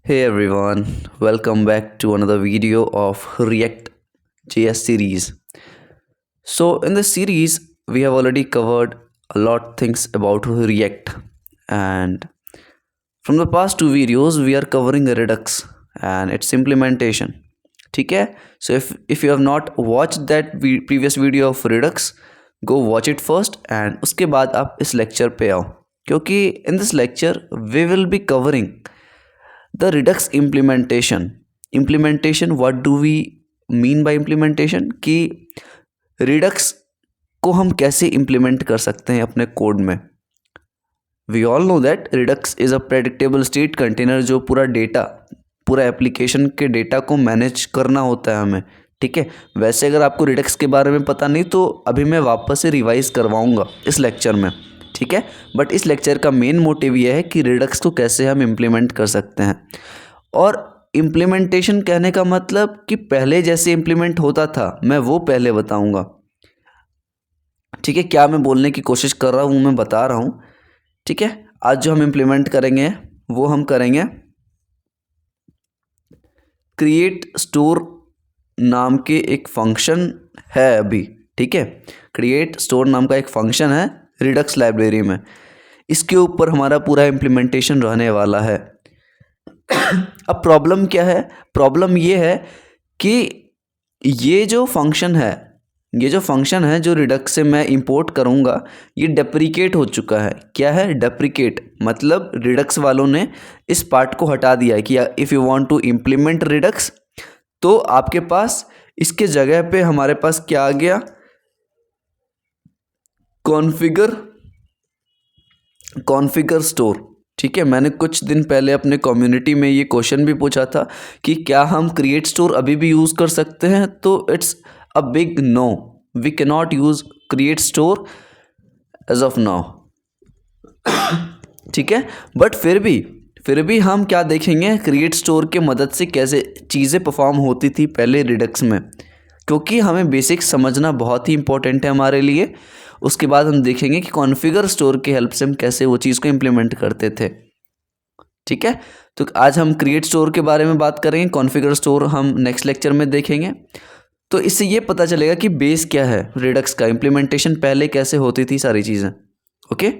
Hey everyone, welcome back to another video of React JS series. So in this series, we have already covered a lot things about React, and from the past two videos, we are covering Redux and its implementation. ठीक है? So if you have not watched that previous video of Redux, go watch it first and उसके बाद आप इस lecture पे आओ, क्योंकि in this lecture we will be covering the Redux implementation. What do we mean by implementation? कि Redux को हम कैसे implement कर सकते हैं अपने कोड में. We all know that Redux is a predictable state container जो पूरा एप्लीकेशन के डेटा को मैनेज करना होता है हमें. ठीक है. वैसे अगर आपको Redux के बारे में पता नहीं तो अभी मैं वापस से रिवाइज करवाऊँगा इस लेक्चर में. ठीक है. बट इस लेक्चर का मेन मोटिव यह है कि Redux को कैसे हम इम्प्लीमेंट कर सकते हैं. और इम्प्लीमेंटेशन कहने का मतलब कि पहले जैसे इम्प्लीमेंट होता था मैं वो पहले बताऊंगा. ठीक है. क्या मैं बोलने की कोशिश कर रहा हूँ मैं बता रहा हूँ. ठीक है. आज जो हम इम्प्लीमेंट करेंगे वो हम करेंगे क्रिएट स्टोर नाम के एक फंक्शन है अभी. ठीक है. क्रिएट स्टोर नाम का एक फंक्शन है Redux लाइब्रेरी में. इसके ऊपर हमारा पूरा इम्प्लीमेंटेशन रहने वाला है. अब प्रॉब्लम क्या है? प्रॉब्लम ये है कि ये जो फंक्शन है जो Redux से मैं इंपोर्ट करूँगा ये डेप्रिकेट हो चुका है. क्या है? डेप्रिकेट मतलब Redux वालों ने इस पार्ट को हटा दिया है कि if you want to implement Redux तो आपके पास इसके जगह पे हमारे पास क्या आ गया? Configure store. ठीक है. मैंने कुछ दिन पहले अपने कम्युनिटी में ये क्वेश्चन भी पूछा था कि क्या हम क्रिएट स्टोर अभी भी यूज़ कर सकते हैं. तो it's a big no. We can not use create store as of now. ठीक है. बट फिर भी हम क्या देखेंगे क्रिएट स्टोर के मदद से कैसे चीज़ें परफॉर्म होती थी पहले Redux में, क्योंकि हमें बेसिक समझना बहुत ही इंपॉर्टेंट है हमारे लिए. उसके बाद हम देखेंगे कि कॉन्फ़िगर स्टोर की हेल्प से हम कैसे वो चीज़ को इम्प्लीमेंट करते थे. ठीक है. तो आज हम क्रिएट स्टोर के बारे में बात करेंगे. कॉन्फ़िगर स्टोर हम नेक्स्ट लेक्चर में देखेंगे. तो इससे ये पता चलेगा कि बेस क्या है Redux का, इम्प्लीमेंटेशन पहले कैसे होती थी सारी चीज़ें. ओके.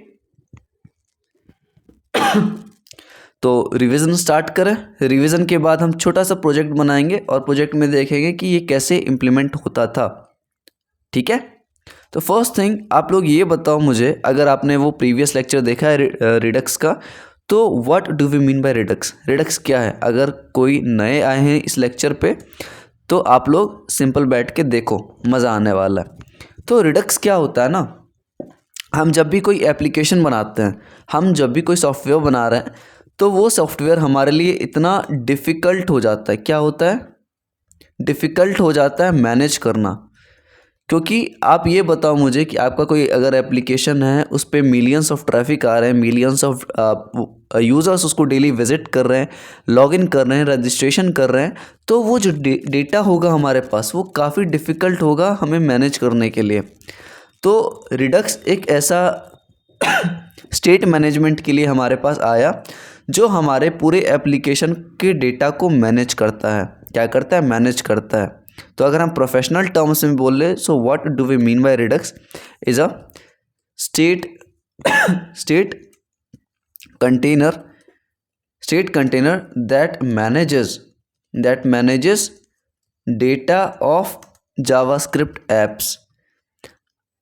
तो रिवीजन स्टार्ट करें. रिवीजन के बाद हम छोटा सा प्रोजेक्ट बनाएंगे और प्रोजेक्ट में देखेंगे कि ये कैसे इम्प्लीमेंट होता था. ठीक है. तो फर्स्ट थिंग आप लोग ये बताओ मुझे, अगर आपने वो प्रीवियस लेक्चर देखा है Redux का, तो what do we mean by Redux? Redux क्या है? अगर कोई नए आए हैं इस लेक्चर पे तो आप लोग सिंपल बैठ के देखो, मज़ा आने वाला है. तो Redux क्या होता है ना, हम जब भी कोई एप्लीकेशन बनाते हैं, हम जब भी कोई सॉफ्टवेयर बना रहे हैं तो वो सॉफ्टवेयर हमारे लिए इतना डिफ़िकल्ट हो जाता है. क्या होता है? डिफ़िकल्ट हो जाता है मैनेज करना. क्योंकि आप ये बताओ मुझे कि आपका कोई अगर एप्लीकेशन है उस पर मिलियंस ऑफ ट्रैफिक आ रहे हैं, मिलियंस ऑफ यूज़र्स उसको डेली विजिट कर रहे हैं, लॉगिन कर रहे हैं, रजिस्ट्रेशन कर रहे हैं, तो वो जो डेटा होगा हमारे पास वो काफ़ी डिफ़िकल्ट होगा हमें मैनेज करने के लिए. तो Redux एक ऐसा स्टेट मैनेजमेंट के लिए हमारे पास आया जो हमारे पूरे एप्लीकेशन के डेटा को मैनेज करता है. क्या करता है? मैनेज करता है. तो अगर हम प्रोफेशनल टर्म्स में बोल रहे, so what do we mean by Redux is a state container that manages data of JavaScript apps.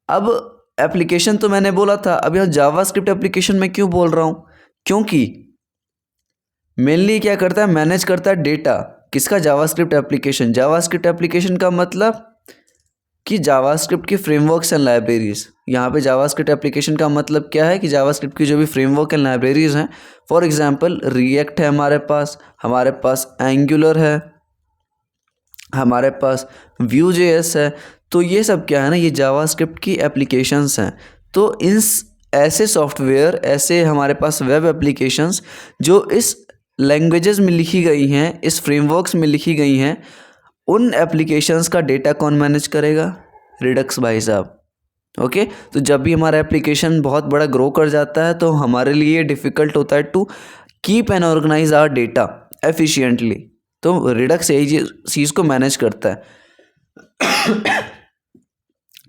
अब एप्लीकेशन तो मैंने बोला था, अब यहाँ जावास्क्रिप्ट एप्लीकेशन में क्यों बोल रहा हूँ? क्योंकि मेनली क्या करता है? मैनेज करता है डेटा. किसका? JavaScript application. जावास्क्रिप्ट एप्लीकेशन का मतलब कि जावास्क्रिप्ट की फ्रेमवर्क्स एंड लाइब्रेरीज. यहाँ पे जावास्क्रिप्ट एप्लीकेशन का मतलब क्या है कि जावास्क्रिप्ट की जो भी फ्रेमवर्क एंड लाइब्रेरीज हैं, फॉर एग्जांपल रिएक्ट है हमारे पास एंगुलर है, हमारे पास Vue.js है. तो ये सब क्या है ना, ये जावास्क्रिप्ट की एप्लीकेशंस हैं. तो इन ऐसे सॉफ्टवेयर, ऐसे हमारे पास वेब एप्लीकेशंस जो इस लैंग्वेजेस में लिखी गई हैं, इस फ्रेमवर्क्स में लिखी गई हैं, उन एप्लीकेशंस का डेटा कौन मैनेज करेगा? Redux भाई साहब. ओके. तो जब भी हमारा एप्लीकेशन बहुत बड़ा ग्रो कर जाता है तो हमारे लिए डिफ़िकल्ट होता है to keep and organise our data. Efficiently. तो रिडक्स यही चीज़ को मैनेज करता है।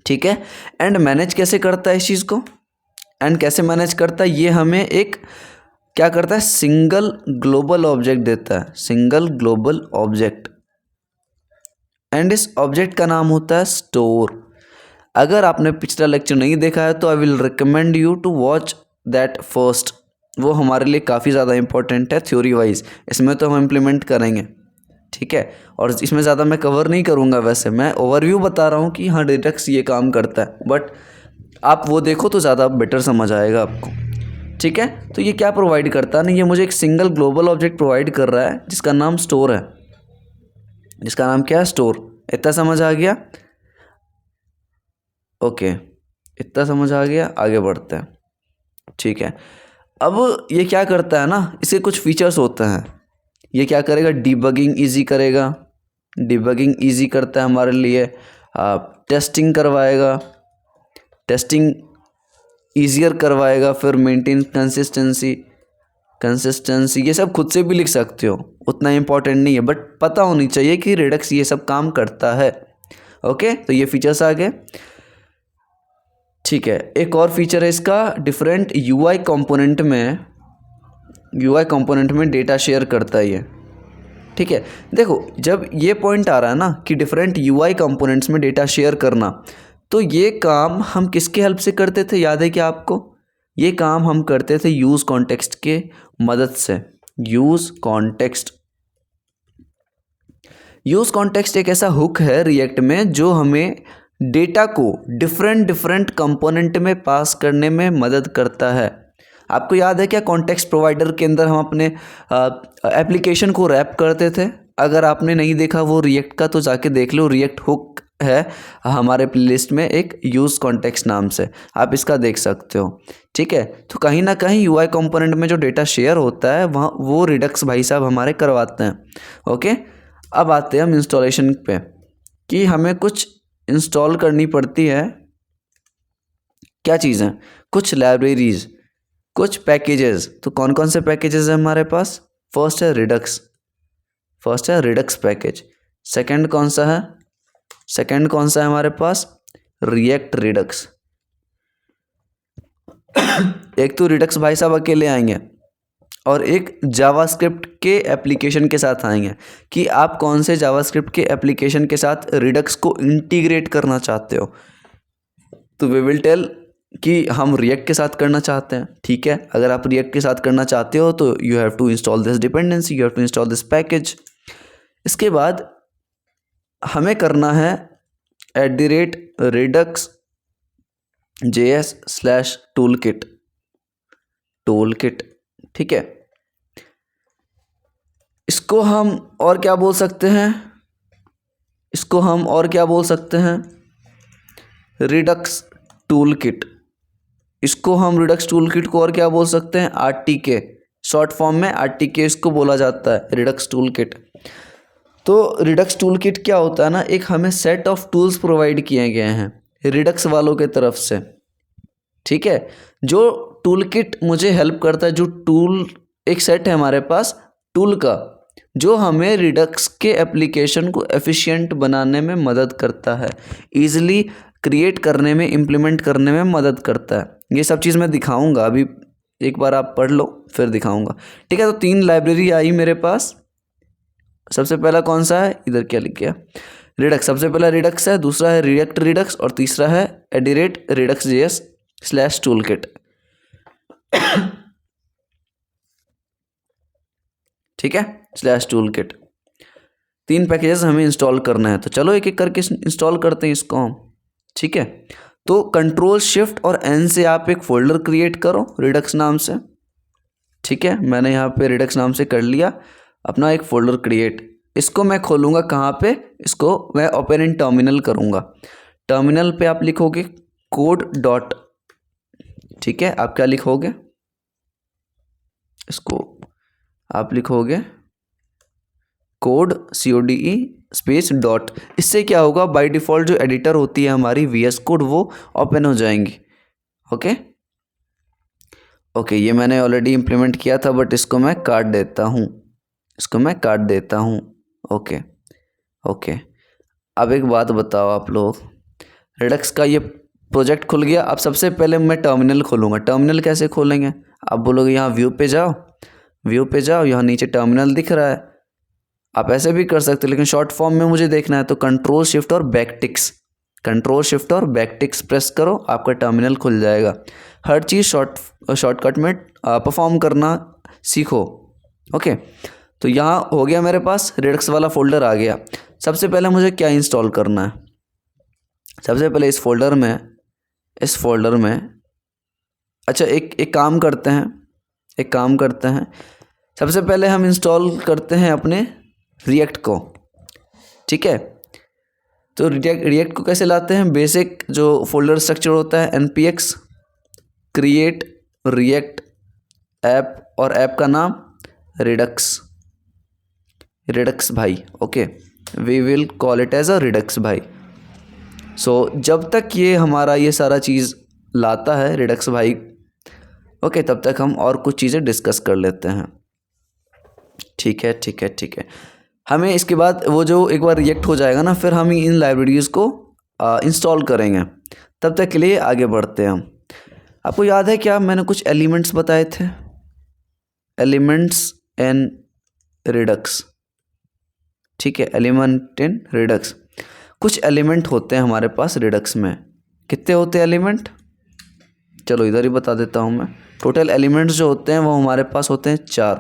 ठीक है, एंड मैनेज कैसे करता है इस चीज़ को, एंड कैसे मैनेज करता है, ये हमें एक क्या करता है, सिंगल ग्लोबल ऑब्जेक्ट देता है, सिंगल ग्लोबल ऑब्जेक्ट, एंड इस ऑब्जेक्ट का नाम होता है स्टोर। अगर आपने पिछला लेक्चर नहीं देखा है तो I will recommend you to watch that first, वो हमारे लिए काफ़ी ज़्यादा इंपॉर्टेंट है थ्योरी वाइज, इसमें तो हम इम्प्लीमेंट करेंगे। ठीक है, और इसमें ज़्यादा मैं कवर नहीं करूँगा, वैसे मैं ओवरव्यू बता रहा हूँ कि हाँ रिडक्स ये काम करता है, बट आप वो देखो तो ज़्यादा बेटर समझ आएगा आपको। ठीक है, तो ये क्या प्रोवाइड करता है ना, ये मुझे एक सिंगल ग्लोबल ऑब्जेक्ट प्रोवाइड कर रहा है जिसका नाम स्टोर है, जिसका नाम क्या है, स्टोर। इतना समझ आ गया? ओके, इतना समझ आ गया, आगे बढ़ते हैं। ठीक है, अब ये क्या करता है ना, इसके कुछ फीचर्स होते हैं। ये क्या करेगा, डिबगिंग इजी करेगा, डिबगिंग इजी करता है हमारे लिए, टेस्टिंग करवाएगा, टेस्टिंग ईजियर करवाएगा, फिर मेंटेन कंसिस्टेंसी, कंसिस्टेंसी ये सब खुद से भी लिख सकते हो, उतना इम्पोर्टेंट नहीं है, बट पता होनी चाहिए कि रिडक्स ये सब काम करता है। ओके, तो ये फीचर्स आ गए। ठीक है, एक और फीचर है इसका, डिफरेंट यूआई कंपोनेंट में डेटा शेयर करता है ये। ठीक है, देखो जब ये पॉइंट आ रहा है ना कि डिफरेंट यूआई कंपोनेंट्स में डेटा शेयर करना, तो ये काम हम किसके हेल्प से करते थे, याद है क्या आपको? ये काम हम करते थे यूज़ कॉन्टेक्स्ट के मदद से। यूज़ कॉन्टेक्स्ट एक ऐसा हुक है रिएक्ट में जो हमें डेटा को डिफरेंट कंपोनेंट में पास करने में मदद करता है। आपको याद है क्या, कॉन्टेक्स्ट प्रोवाइडर के अंदर हम अपने एप्लीकेशन को रैप करते थे? अगर आपने नहीं देखा वो रिएक्ट का, तो जाके देख लो, रिएक्ट हुक है हमारे प्लेलिस्ट में एक यूज़ कॉन्टेक्स्ट नाम से, आप इसका देख सकते हो। ठीक है, तो कहीं ना कहीं यूआई कंपोनेंट में जो डेटा शेयर होता है वहाँ वो रिडक्स भाई साहब हमारे करवाते हैं। ओके, अब आते हैं हम इंस्टॉलेशन पे, कि हमें कुछ इंस्टॉल करनी पड़ती है, क्या चीज़ें, कुछ लाइब्रेरीज, कुछ पैकेजेस। तो कौन कौन से पैकेजेस हैं हमारे पास? फर्स्ट है रिडक्स पैकेज। सेकंड कौन सा है हमारे पास? React Redux. एक तो रिडक्स भाई साहब अकेले आएंगे और एक जावास्क्रिप्ट के एप्लीकेशन के साथ आएंगे, कि आप कौन से जावास्क्रिप्ट के एप्लीकेशन के साथ रिडक्स को इंटीग्रेट करना चाहते हो। तो वी विल टेल कि हम रिएक्ट के साथ करना चाहते हैं। ठीक है, अगर आप रिएक्ट के साथ करना चाहते हो तो you have to install this dependency, you have to install this package. इसके बाद हमें करना है @reduxjs/toolkit। ठीक है, इसको हम और क्या बोल सकते हैं, रिडक्स टूलकिट। इसको हम रिडक्स टूलकिट को और क्या बोल सकते हैं? RTK, शॉर्ट फॉर्म में RTK इसको बोला जाता है, रिडक्स टूलकिट। तो रिडक्स टूलकिट क्या होता है ना, एक हमें सेट ऑफ टूल्स प्रोवाइड किए गए हैं रिडक्स वालों के तरफ से। ठीक है, जो टूलकिट मुझे हेल्प करता है, जो टूल एक सेट है हमारे पास टूल का, जो हमें रिडक्स के एप्लीकेशन को एफिशिएंट बनाने में मदद करता है, ईजिली क्रिएट करने में, इम्प्लीमेंट करने में मदद करता है। ये सब चीज़ मैं दिखाऊंगा, अभी एक बार आप पढ़ लो फिर दिखाऊंगा। ठीक है, तो 3 लाइब्रेरी आई मेरे पास। सबसे पहला कौन सा है, इधर क्या लिख गया, रिडक्स। सबसे पहला रिडक्स है, दूसरा है रिएक्ट रिडक्स, और तीसरा है @reduxjs/toolkit। ठीक है, /toolkit। 3 पैकेजेस हमें इंस्टॉल करना है, तो चलो एक एक करके इंस्टॉल करते हैं इसको हम। ठीक है, तो Ctrl+Shift+N से आप एक फोल्डर क्रिएट करो रिडक्स नाम से। ठीक है, मैंने यहाँ पे रिडक्स नाम से कर लिया अपना एक फोल्डर क्रिएट। इसको मैं खोलूँगा कहाँ पे, इसको मैं ओपन इन टर्मिनल करूँगा। टर्मिनल पे आप लिखोगे code. ठीक है, आप क्या लिखोगे, इसको आप लिखोगे कोड CODE स्पेस डॉट। इससे क्या होगा, बाय डिफ़ॉल्ट जो एडिटर होती है हमारी VS कोड वो ओपन हो जाएंगी। ओके, ये मैंने ऑलरेडी इम्प्लीमेंट किया था, बट इसको मैं काट देता हूँ। इसको मैं काट देता हूँ। Okay okay. अब एक बात बताओ आप लोग, रिडक्स का ये प्रोजेक्ट खुल गया। अब सबसे पहले मैं टर्मिनल खोलूँगा। टर्मिनल कैसे खोलेंगे? आप बोलोगे यहाँ व्यू पे जाओ, व्यू पे जाओ, यहाँ नीचे टर्मिनल दिख रहा है। आप ऐसे भी कर सकते हो, लेकिन शॉर्ट फॉर्म में मुझे देखना है तो कंट्रोल शिफ्ट और बैक टिक्स, कंट्रोल शिफ्ट और बैक टिक्स प्रेस करो, आपका टर्मिनल खुल जाएगा। हर चीज़ शॉर्टकट में परफॉर्म करना सीखो। ओके, तो यहाँ हो गया मेरे पास, रिडक्स वाला फोल्डर आ गया। सबसे पहले मुझे क्या इंस्टॉल करना है? सबसे पहले इस फोल्डर में अच्छा एक काम करते हैं, सबसे पहले हम इंस्टॉल करते हैं अपने रिएक्ट को। ठीक है, तो रिएक्ट को कैसे लाते हैं? बेसिक जो फोल्डर स्ट्रक्चर होता है npx क्रिएट रिएक्ट ऐप, और ऐप का नाम रिडक्स भाई। Okay, we will call it as a Redux भाई। सो जब तक ये हमारा ये सारा चीज़ लाता है रिडक्स भाई, ओके, तब तक हम और कुछ चीज़ें डिस्कस कर लेते हैं। ठीक है। हमें इसके बाद वो जो एक बार रिएक्ट हो जाएगा ना, फिर हम इन लाइब्रेरीज़ को इंस्टॉल करेंगे। तब तक के लिए आगे बढ़ते हैं हम। आपको याद है क्या मैंने कुछ एलिमेंट्स बताए थे? Elements in Redux. ठीक है, एलिमेंट इन रिडक्स। कुछ एलिमेंट होते हैं हमारे पास रिडक्स में। कितने होते हैं एलिमेंट? चलो इधर ही बता देता हूँ मैं। टोटल एलिमेंट्स जो होते हैं वो हमारे पास होते हैं 4।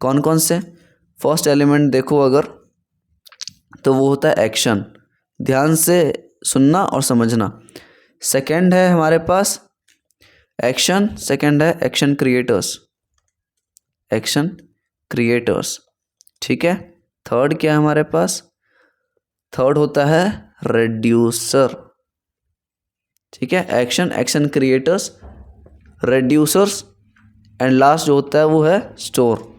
कौन कौन से? फर्स्ट एलिमेंट देखो अगर, तो वो होता है एक्शन। ध्यान से सुनना और समझना। सेकंड है हमारे पास एक्शन, सेकंड है एक्शन क्रिएटर्स। ठीक है, थर्ड क्या है हमारे पास? थर्ड होता है रेड्यूसर। ठीक है, एक्शन क्रिएटर्स, रेड्यूसर्स, एंड लास्ट जो होता है वो है स्टोर।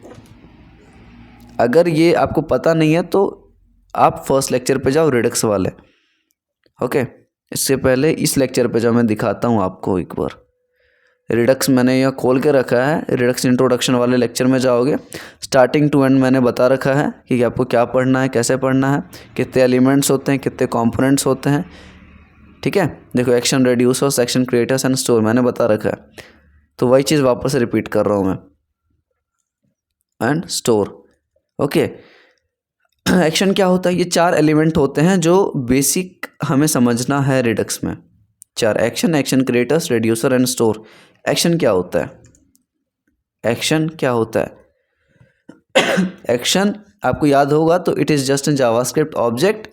अगर ये आपको पता नहीं है तो आप फर्स्ट लेक्चर पे जाओ, रिडक्स वाले। ओके, इससे पहले इस लेक्चर पे जाओ, मैं दिखाता हूँ आपको एक बार। रिडक्स मैंने यहाँ खोल के रखा है। रिडक्स इंट्रोडक्शन वाले लेक्चर में जाओगे, स्टार्टिंग टू एंड मैंने बता रखा है कि आपको क्या पढ़ना है, कैसे पढ़ना है, कितने एलिमेंट्स होते हैं, कितने कंपोनेंट्स होते हैं। ठीक है, देखो action reducers, action creators and store मैंने बता रखा है। तो वही चीज़ वापस रिपीट कर रहा हूँ मैं, एंड स्टोर। ओके, एक्शन क्या होता है? ये 4 एलिमेंट होते हैं जो बेसिक हमें समझना है रिडक्स में। 4 action creators, reducer and store. Action क्या होता है? एक्शन आपको याद होगा तो it is just an JavaScript object,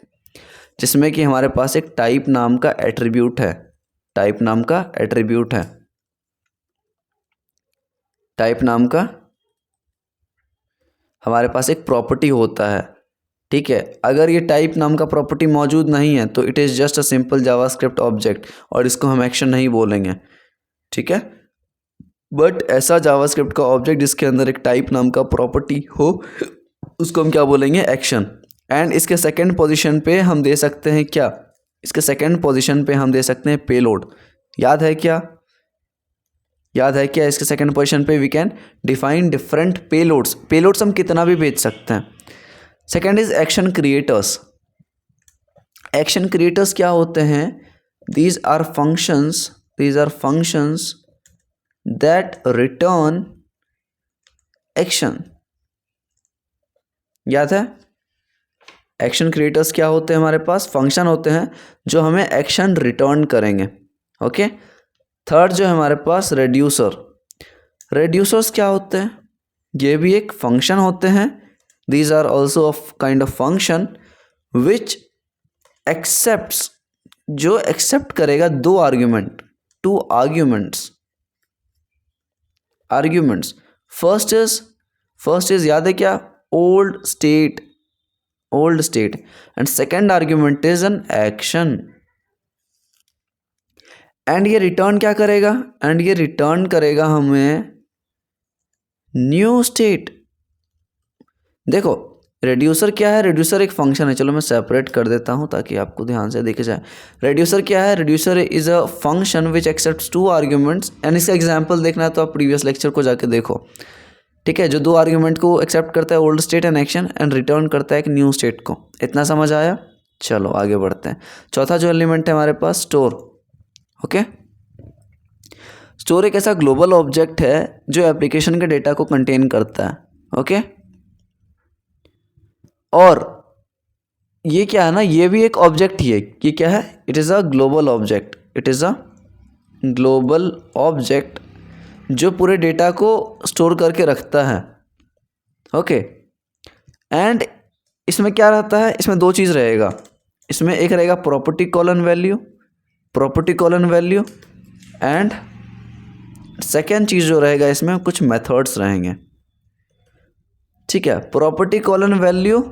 जिसमें कि हमारे पास एक टाइप नाम का एट्रीब्यूट है। टाइप नाम का हमारे पास एक प्रॉपर्टी होता है। ठीक है, अगर ये टाइप नाम का प्रॉपर्टी मौजूद नहीं है तो it is just a simple JavaScript object, और इसको हम एक्शन नहीं बोलेंगे। ठीक है, बट ऐसा जावास्क्रिप्ट का ऑब्जेक्ट जिसके अंदर एक टाइप नाम का प्रॉपर्टी हो, उसको हम क्या बोलेंगे? एक्शन। एंड इसके सेकंड पोजीशन पे हम दे सकते हैं क्या? इसके सेकंड पोजीशन पे हम दे सकते हैं पेलोड। याद है क्या इसके सेकंड पोजीशन पे we can define different payloads हम कितना भी भेज सकते हैं। Second is action creators. Action creators क्या होते हैं? These are functions that return action. याद है? एक्शन क्रिएटर्स क्या होते हैं? हमारे पास फंक्शन होते हैं जो हमें एक्शन रिटर्न करेंगे। ओके, थर्ड जो है हमारे पास रेड्यूसर्स क्या होते हैं? ये भी एक फंक्शन होते हैं। These are also of kind of function which accepts, जो एक्सेप्ट करेगा 2 आर्ग्यूमेंट्स। फर्स्ट इज याद है क्या? Old state, and second argument is an action. And ये रिटर्न क्या करेगा? एंड ये रिटर्न करेगा हमें न्यू स्टेट। देखो रेड्यूसर क्या है? रेड्यूसर एक फंक्शन है। चलो मैं सेपरेट कर देता हूँ ताकि आपको ध्यान से देखे जाए। रेड्यूसर क्या है? Reducer is a function which accepts 2 arguments. And इसका एग्जांपल देखना है तो आप प्रीवियस लेक्चर को जाके देखो। ठीक है, जो दो आर्ग्यूमेंट को एक्सेप्ट करता है old state and action and return करता है एक न्यू स्टेट को। इतना समझ आया? चलो आगे बढ़ते हैं। चौथा जो एलिमेंट है हमारे पास स्टोर। ओके, स्टोर एक ऐसा ग्लोबल ऑब्जेक्ट है जो एप्लीकेशन के डेटा को कंटेन करता है। ओके, और ये क्या है ना, ये भी एक ऑब्जेक्ट ही है। ये क्या है? It is a global object. It is a global object जो पूरे डेटा को स्टोर करके रखता है। ओके, एंड इसमें क्या रहता है? इसमें दो चीज़ रहेगा। इसमें एक रहेगा property colon value, property colon value, and second चीज़ जो रहेगा इसमें कुछ मेथड्स रहेंगे। ठीक है, प्रॉपर्टी कॉलन वैल्यू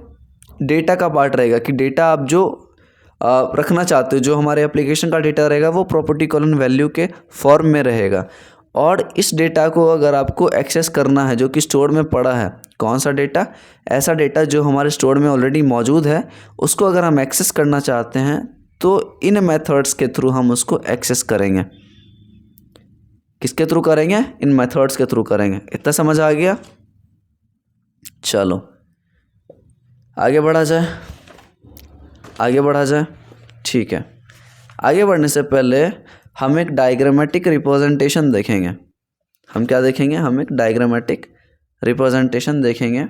डेटा का पार्ट रहेगा कि डेटा आप जो रखना चाहते हो, जो हमारे एप्लीकेशन का डेटा रहेगा वो प्रॉपर्टी कॉलन वैल्यू के फॉर्म में रहेगा। और इस डेटा को अगर आपको एक्सेस करना है जो कि स्टोर में पड़ा है, कौन सा डेटा? ऐसा डेटा जो हमारे स्टोर में ऑलरेडी मौजूद है, उसको अगर हम एक्सेस करना चाहते हैं तो इन मेथड्स के थ्रू हम उसको एक्सेस करेंगे। किसके थ्रू करेंगे? इन मेथड्स के थ्रू करेंगे। इतना समझ आ गया? चलो आगे बढ़ा जाए, आगे बढ़ा जाए। ठीक है, आगे बढ़ने से पहले हम एक डायग्रामेटिक रिप्रेजेंटेशन देखेंगे। हम क्या देखेंगे? हम एक डायग्रामेटिक रिप्रेजेंटेशन देखेंगे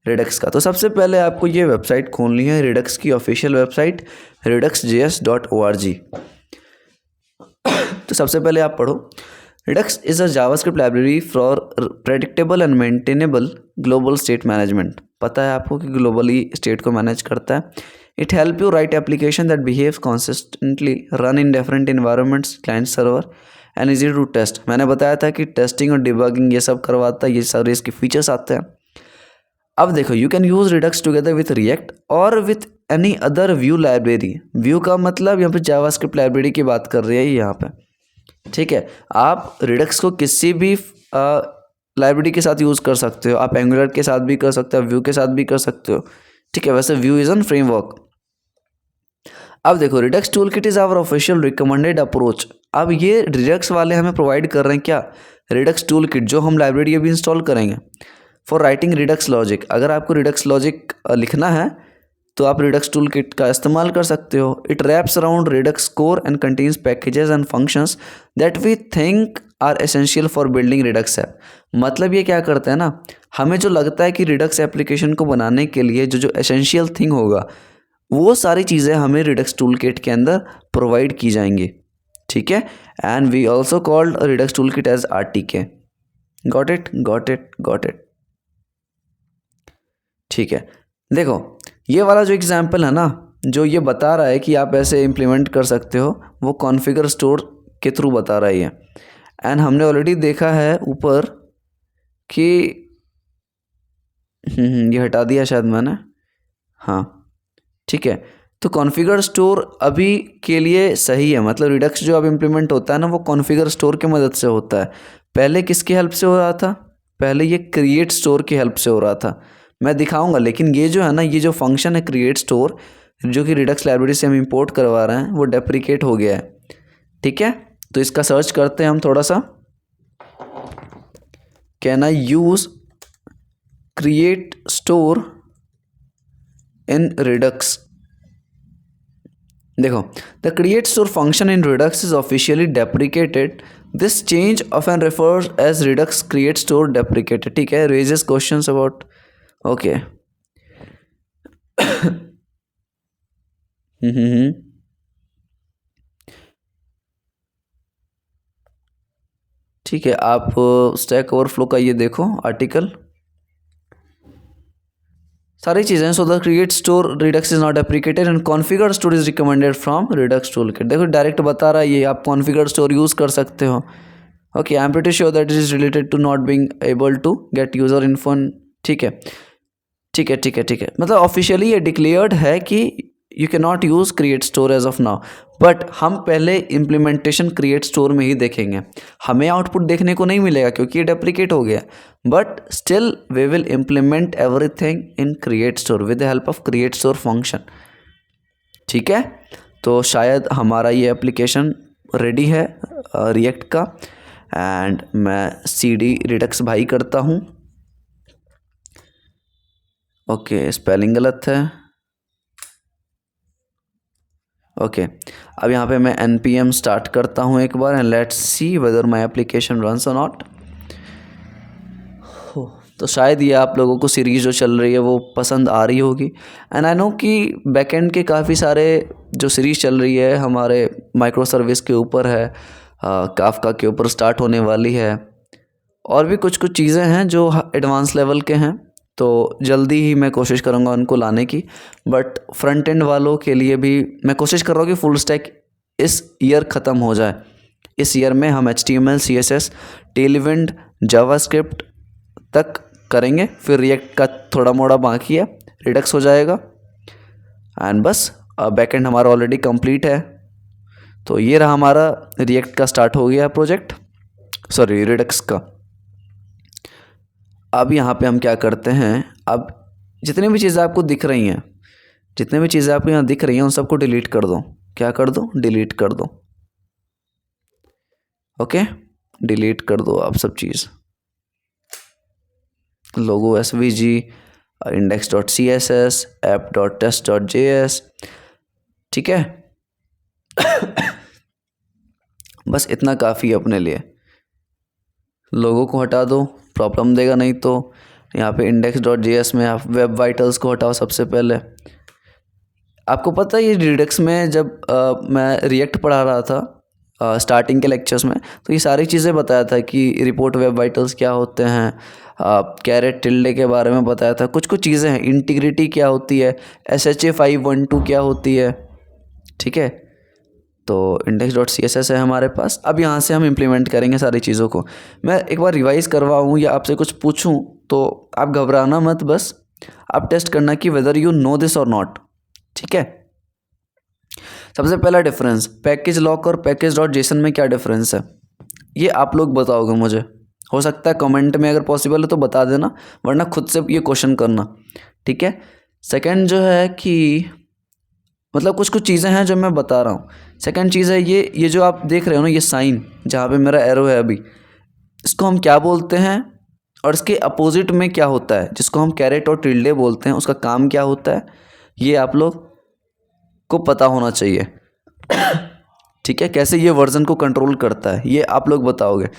रिडक्स का। तो सबसे पहले आपको ये वेबसाइट खोलनी है, रिडक्स की ऑफिशियल वेबसाइट redux.js.org। तो सबसे पहले आप पढ़ो, Redux is a JavaScript library for predictable and maintainable global state management. पता है आपको कि ग्लोबली स्टेट को मैनेज करता है। It help you write application that behave consistently, run in different environments, client server and easy to test. मैंने बताया था कि टेस्टिंग और डिबगिंग ये सब करवाता है, ये सारे इसके फीचर्स आते हैं। अब देखो, you can use Redux together with React और with any other view library. View का मतलब यहाँ पे जावास्क्रिप्ट लाइब्रेरी की बात कर रही है यहाँ पे। ठीक है, आप रिडक्स को किसी भी लाइब्रेरी के साथ यूज़ कर सकते हो। आप एंगुलर के साथ भी कर सकते हो, व्यू के साथ भी कर सकते हो। ठीक है, वैसे व्यू इज एन फ्रेमवर्क। अब देखो, Redux tool kit is our official recommended approach. अब ये रिडक्स वाले हमें प्रोवाइड कर रहे हैं क्या? रिडक्स टूल किट, जो हम लाइब्रेरी अभी इंस्टॉल करेंगे फॉर राइटिंग रिडक्स लॉजिक। अगर आपको रिडक्स लॉजिक लिखना है तो आप रिडक्स टूल किट का इस्तेमाल कर सकते हो। It wraps around Redux core and contains packages and functions that we think are essential for building Redux app. मतलब ये क्या करते हैं ना, हमें जो लगता है कि रिडक्स एप्लीकेशन को बनाने के लिए जो जो एसेंशियल थिंग होगा, वो सारी चीज़ें हमें रिडक्स टूल किट के अंदर प्रोवाइड की जाएंगी। ठीक है, and we also called Redux tool kit as RTK। Got it, got it, got it. ठीक है, देखो ये वाला जो एग्जाम्पल है ना, जो ये बता रहा है कि आप ऐसे इम्प्लीमेंट कर सकते हो, वो कॉन्फ़िगर स्टोर के थ्रू बता रही है। एंड हमने ऑलरेडी देखा है ऊपर कि ये हटा दिया शायद मैंने, हाँ ठीक है। तो कॉन्फ़िगर स्टोर अभी के लिए सही है, मतलब रिडक्स जो अब इम्प्लीमेंट होता है ना, वो कॉन्फ़िगर स्टोर की मदद से होता है। पहले किसकी हेल्प से हो रहा था? पहले ये क्रिएट स्टोर की हेल्प से हो रहा था। मैं दिखाऊंगा, लेकिन ये जो है ना, ये जो फंक्शन है क्रिएट स्टोर, जो कि रिडक्स लाइब्रेरी से हम इंपोर्ट करवा रहे हैं, वो डेप्रिकेट हो गया है। ठीक है, तो इसका सर्च करते हैं हम थोड़ा सा। Can I use create store in Redux? देखो, the create store function in Redux is officially deprecated. This change often refers as Redux create store deprecated. ठीक है, रेजेस क्वेश्चंस अबाउट, ओके ठीक है, आप स्टैक ओवरफ्लो का ये देखो article, सारी चीज़ें। So the create store Redux is not deprecated and configure store is recommended from Redux tool kit. देखो डायरेक्ट बता रहा है ये, आप कॉन्फ़िगर स्टोर यूज़ कर सकते हो। Okay, I am pretty sure that it is related to not being able to get user info. ठीक है, ठीक है, ठीक है, ठीक है, मतलब ऑफिशियली ये डिक्लेयर्ड है कि you can not use create store as of now. But हम पहले इम्प्लीमेंटेशन क्रिएट स्टोर में ही देखेंगे, हमें आउटपुट देखने को नहीं मिलेगा क्योंकि ये डेप्रिकेट हो गया। But still we will implement everything in create store with the help of create store function. ठीक है, तो शायद हमारा ये एप्लीकेशन रेडी है रिएक्ट का, एंड मैं CD रिडक्स भाई करता हूँ ओके, स्पेलिंग गलत है। ओके, अब यहाँ पे मैं npm स्टार्ट करता हूँ एक बार and let's see whether my application runs और नॉट। तो शायद ये आप लोगों को सीरीज़ जो चल रही है वो पसंद आ रही होगी। एंड आई नो कि बैकएंड के काफ़ी सारे जो सीरीज़ चल रही है हमारे माइक्रो सर्विस के ऊपर है, काफका के ऊपर स्टार्ट होने वाली है, और भी कुछ कुछ चीज़ें हैं जो एडवांस लेवल के हैं, तो जल्दी ही मैं कोशिश करूँगा उनको लाने की। बट फ्रंट एंड वालों के लिए भी मैं कोशिश कर रहा हूँ कि फुल स्टैक इस ईयर ख़त्म हो जाए। इस ईयर में हम HTML, CSS, टेलविंड, जावास्क्रिप्ट तक करेंगे, फिर रिएक्ट का थोड़ा मोड़ा बाकी है, रिडक्स हो जाएगा एंड बस बैकएंड हमारा ऑलरेडी कंप्लीट है। तो ये रहा हमारा रिएक्ट का स्टार्ट हो गया प्रोजेक्ट, सॉरी रिडक्स का। अब यहाँ पे हम क्या करते हैं, अब जितनी भी चीज़ें आपको दिख रही हैं, जितने भी चीज़ें आपको यहाँ दिख रही हैं उन सबको डिलीट कर दो। क्या कर दो? डिलीट कर दो। ओके, डिलीट कर दो आप सब चीज़, लोगो svg, index.css, app.test.js, ठीक है। बस इतना काफ़ी है अपने लिए। लोगो को हटा दो, प्रॉब्लम देगा नहीं तो। यहाँ पे index.js में आप वेब वाइटल्स को हटाओ सबसे पहले। आपको पता है ये रिडक्स में जब मैं रिएक्ट पढ़ा रहा था स्टार्टिंग के लेक्चर्स में, तो ये सारी चीज़ें बताया था कि रिपोर्ट वेब वाइटल्स क्या होते हैं, कैरेट टिल्डे के बारे में बताया था, कुछ कुछ चीज़ें हैं, इंटीग्रिटी क्या होती है, SHA 512 क्या होती है, ठीक है। तो index.css है हमारे पास। अब यहाँ से हम इम्प्लीमेंट करेंगे सारी चीज़ों को। मैं एक बार रिवाइज़ करवाऊँ या आपसे कुछ पूछूँ तो आप घबराना मत, बस आप टेस्ट करना कि वेदर यू नो दिस और नॉट, ठीक है। सबसे पहला डिफरेंस, पैकेज लॉक और पैकेज डॉट जेसन में क्या डिफरेंस है, ये आप लोग बताओगे मुझे। हो सकता है कमेंट में अगर पॉसिबल है तो बता देना, वरना खुद से ये क्वेश्चन करना, ठीक है। सेकंड जो है कि मतलब कुछ कुछ चीज़ें हैं जो मैं बता रहा हूँ। सेकंड चीज़ है ये जो आप देख रहे हो ना, ये साइन जहाँ पे मेरा एरो है अभी, इसको हम क्या बोलते हैं, और इसके अपोजिट में क्या होता है जिसको हम कैरेट और टिल्डे बोलते हैं, उसका काम क्या होता है, ये आप लोग को पता होना चाहिए, ठीक है। कैसे ये वर्जन को कंट्रोल करता है ये आप लोग बताओगे।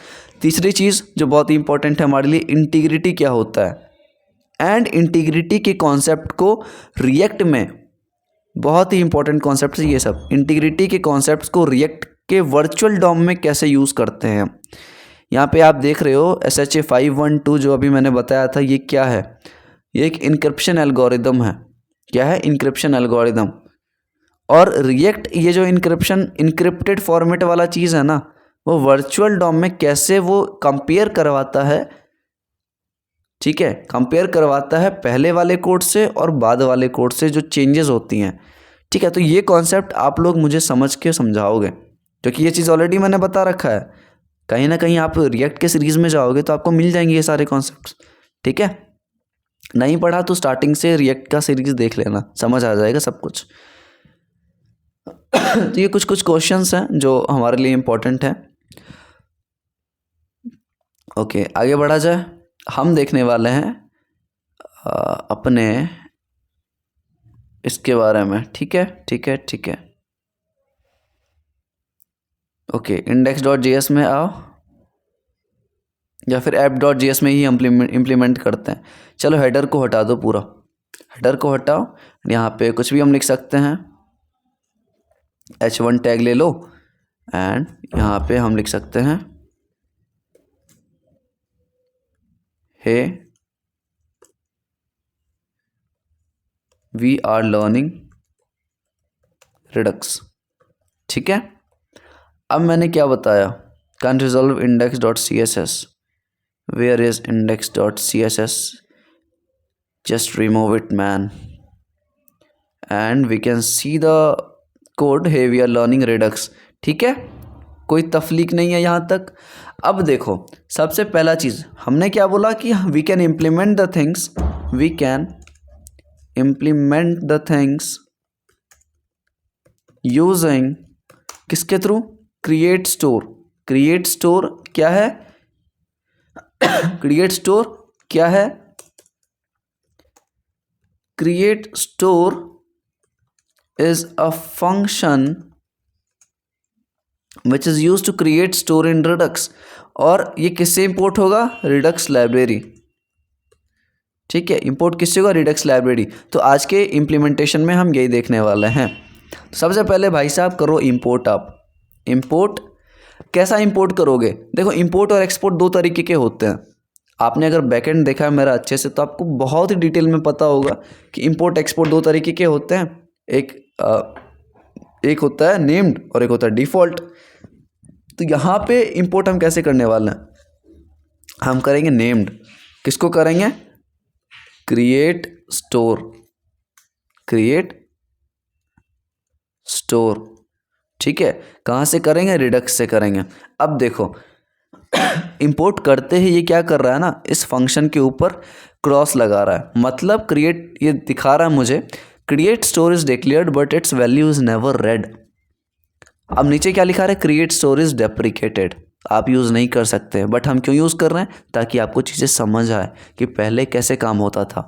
तीसरी चीज़ जो बहुत ही इंपॉर्टेंट है हमारे लिए, इंटीग्रिटी क्या होता है, एंड इंटीग्रिटी के कॉन्सेप्ट को रिएक्ट में, बहुत ही इंपॉर्टेंट कॉन्सेप्ट है ये सब, इंटीग्रिटी के कॉन्सेप्ट्स को रिएक्ट के वर्चुअल डॉम में कैसे यूज़ करते हैं। यहाँ पे आप देख रहे हो SHA 512 जो अभी मैंने बताया था, ये क्या है, ये एक इनक्रिप्शन एल्गोरिदम है। क्या है? Encryption algorithm. और रिएक्ट ये जो इनक्रिप्टेड फॉर्मेट वाला चीज़ है ना, वो वर्चुअल डॉम में कैसे वो कंपेयर करवाता है, ठीक है, कंपेयर करवाता है पहले वाले कोड से और बाद वाले कोड से जो चेंजेस होती हैं, ठीक है। तो ये कॉन्सेप्ट आप लोग मुझे समझ के समझाओगे, क्योंकि ये चीज़ ऑलरेडी मैंने बता रखा है। कहीं ना कहीं आप रिएक्ट के सीरीज़ में जाओगे तो आपको मिल जाएंगे ये सारे कॉन्सेप्ट्स, ठीक है। नहीं पढ़ा तो स्टार्टिंग से रिएक्ट का सीरीज़ देख लेना, समझ आ जाएगा सब कुछ। तो ये कुछ कुछ क्वेश्चंस हैं जो हमारे लिए इम्पोर्टेंट हैं। ओके, आगे बढ़ा जाए। हम देखने वाले हैं अपने इसके बारे में, ठीक है ठीक है ठीक है। ओके, index.js में आओ, या फिर app.js में ही इम्प्लीमेंट करते हैं। चलो हेडर को हटा दो, पूरा हेडर को हटाओ। यहाँ पे कुछ भी हम लिख सकते हैं, H1 टैग ले लो एंड यहाँ पे हम लिख सकते हैं hey we are learning Redux, ठीक है। अब मैंने क्या बताया, can resolve index.css, where is index.css, just remove it man, and we can see the code, hey we are learning redux, ठीक है। कोई तफलीक नहीं है यहाँ तक। अब देखो, सबसे पहला चीज़ हमने क्या बोला कि we can implement the things, we can implement the things using, किसके through, create store. Create store क्या है क्रिएट स्टोर क्या है, create store is a function which is used to create store in Redux, और ये किससे import होगा? Redux library. ठीक है, इंपोर्ट किससे होगा? Redux library. तो आज के इम्प्लीमेंटेशन में हम यही देखने वाले हैं। तो सबसे पहले भाई साहब करो इंपोर्ट। आप इंपोर्ट कैसा इंपोर्ट करोगे? देखो, इंपोर्ट और एक्सपोर्ट दो तरीके के होते हैं। आपने अगर बैकएंड देखा है मेरा अच्छे से तो आपको बहुत ही डिटेल में पता होगा कि इंपोर्ट एक्सपोर्ट दो तरीके के होते हैं। एक होता है नेम्ड और एक होता है डिफ़ॉल्ट। तो यहाँ पे इंपोर्ट हम कैसे करने वाले हैं? हम करेंगे नेम्ड। किसको करेंगे? Create store, create store. ठीक है, कहाँ से करेंगे? रिडक्स से करेंगे। अब देखो, इंपोर्ट करते ही ये क्या कर रहा है ना, इस फंक्शन के ऊपर क्रॉस लगा रहा है। मतलब क्रिएट, ये दिखा रहा है मुझे create store is declared but it's value is never red. अब नीचे क्या लिखा है? Create store is deprecated. आप यूज़ नहीं कर सकते, बट हम क्यों यूज़ कर रहे हैं? ताकि आपको चीज़ें समझ आए कि पहले कैसे काम होता था।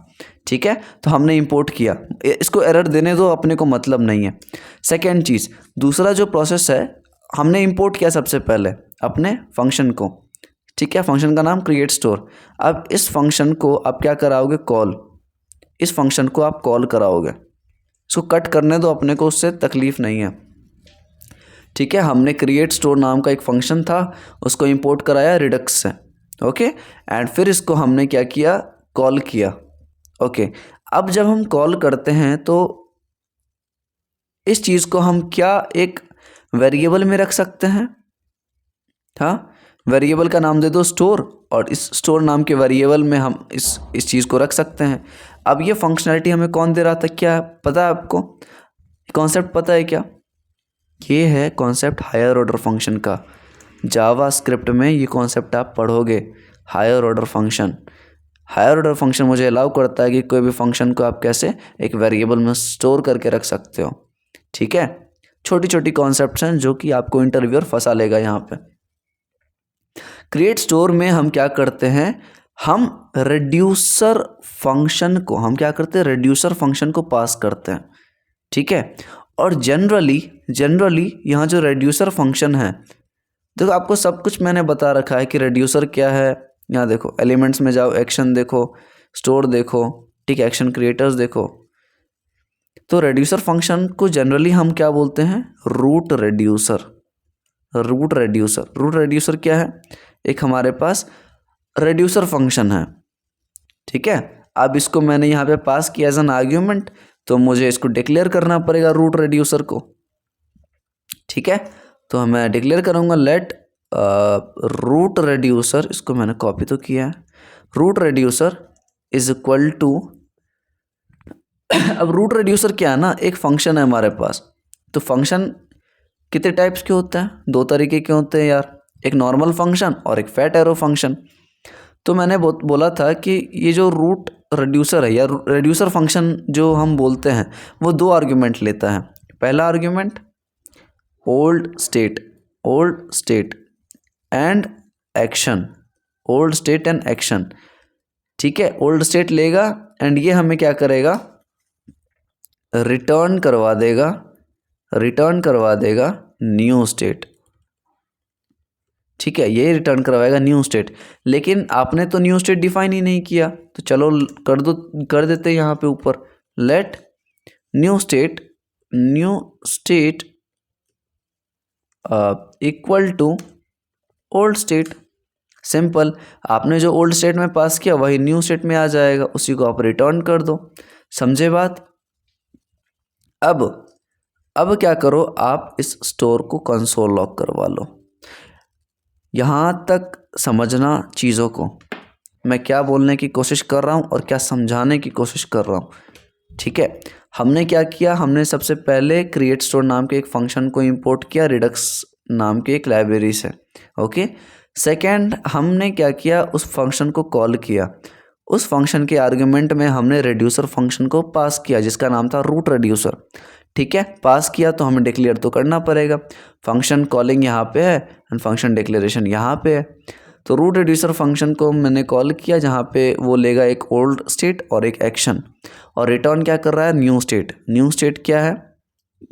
ठीक है, तो हमने इंपोर्ट किया, इसको एरर देने दो, अपने को मतलब नहीं है। सेकेंड चीज़, दूसरा जो प्रोसेस है, हमने इंपोर्ट किया सबसे पहले अपने फंक्शन को। ठीक है, फंक्शन का नाम क्रिएट स्टोर। अब इस फंक्शन को आप क्या कराओगे? कॉल। इस फंक्शन को आप कॉल कराओगे। इसको कट करने दो, अपने को उससे तकलीफ़ नहीं है। ठीक है, हमने क्रिएट स्टोर नाम का एक फंक्शन था, उसको इंपोर्ट कराया रिडक्स से। ओके, एंड फिर इसको हमने क्या किया? कॉल किया। ओके, अब जब हम कॉल करते हैं तो इस चीज़ को हम क्या एक वेरिएबल में रख सकते हैं? हाँ, वेरिएबल का नाम दे दो स्टोर, और इस स्टोर नाम के वेरिएबल में हम इस चीज़ को रख सकते हैं। अब ये फंक्शनैलिटी हमें कौन दे रहा था? क्या पता है आपको? कॉन्सेप्ट पता है क्या? ये है कॉन्सेप्ट हायर ऑर्डर फंक्शन का। जावा स्क्रिप्ट में ये कॉन्सेप्ट आप पढ़ोगे, higher order function. Higher order function मुझे अलाउ करता है कि कोई भी फंक्शन को आप कैसे एक वेरिएबल में स्टोर करके रख सकते हो। ठीक है, छोटी छोटी कॉन्सेप्ट्स हैं जो कि आपको इंटरव्यूअर फंसा लेगा यहाँ पे। क्रिएट स्टोर में हम क्या करते हैं? हम रिड्यूसर फंक्शन को रिड्यूसर फंक्शन को पास करते हैं। ठीक है, और जनरली यहाँ जो रिड्यूसर फंक्शन है, देखो आपको सब कुछ मैंने बता रखा है कि रिड्यूसर क्या है। यहाँ देखो, एलिमेंट्स में जाओ, एक्शन देखो, स्टोर देखो, ठीक है, एक्शन क्रिएटर्स देखो। तो रिड्यूसर फंक्शन को जनरली हम क्या बोलते हैं? Root reducer. रूट रिड्यूसर क्या है? एक हमारे पास रिड्यूसर फंक्शन है। ठीक है, अब इसको मैंने यहाँ पे पास किया एज एन आर्ग्यूमेंट, तो मुझे इसको डिक्लेयर करना पड़ेगा रूट रिड्यूसर को। ठीक है, तो मैं डिक्लेयर करूँगा लेट रूट रिड्यूसर, इसको मैंने कॉपी तो किया है, root reducer is equal to. अब रूट रिड्यूसर क्या है ना, एक फंक्शन है हमारे पास। तो फंक्शन कितने टाइप्स के होते हैं? दो तरीके के होते हैं यार, एक नॉर्मल फंक्शन और एक फैट एरो फंक्शन। तो मैंने बोला था कि ये जो रूट रिड्यूसर है या रिड्यूसर फंक्शन जो हम बोलते हैं, वो दो आर्ग्यूमेंट लेता है। पहला argument old state and action, old state and action. ठीक है, ओल्ड स्टेट लेगा एंड ये हमें क्या करेगा? रिटर्न करवा देगा न्यू स्टेट। ठीक है, ये रिटर्न करवाएगा न्यू स्टेट। लेकिन आपने तो न्यू स्टेट डिफाइन ही नहीं किया, तो चलो कर देते हैं यहाँ पे ऊपर, let new state equal to old state. Simple, आपने जो ओल्ड स्टेट में पास किया वही न्यू स्टेट में आ जाएगा, उसी को आप रिटर्न कर दो। समझे बात? अब क्या करो, आप इस स्टोर को कंसोल लॉग करवा लो। यहाँ तक समझना चीज़ों को, मैं क्या बोलने की कोशिश कर रहा हूँ और क्या समझाने की कोशिश कर रहा हूँ। ठीक है, हमने क्या किया? हमने सबसे पहले क्रिएट स्टोर नाम के एक फंक्शन को इंपोर्ट किया रिडक्स नाम के एक लाइब्रेरी से। ओके, सेकेंड हमने क्या किया? उस फंक्शन को कॉल किया। उस फंक्शन के आर्ग्यूमेंट में हमने रिड्यूसर फंक्शन को पास किया जिसका नाम था रूट रिड्यूसर। ठीक है, पास किया तो हमें डिक्लेयर तो करना पड़ेगा। फंक्शन कॉलिंग यहाँ पे है एंड फंक्शन डिक्लेरेशन यहाँ पे है। तो रूट रिड्यूसर फंक्शन को मैंने कॉल किया जहाँ पे वो लेगा एक ओल्ड स्टेट और एक एक्शन, और रिटर्न क्या कर रहा है, न्यू स्टेट। न्यू स्टेट क्या है,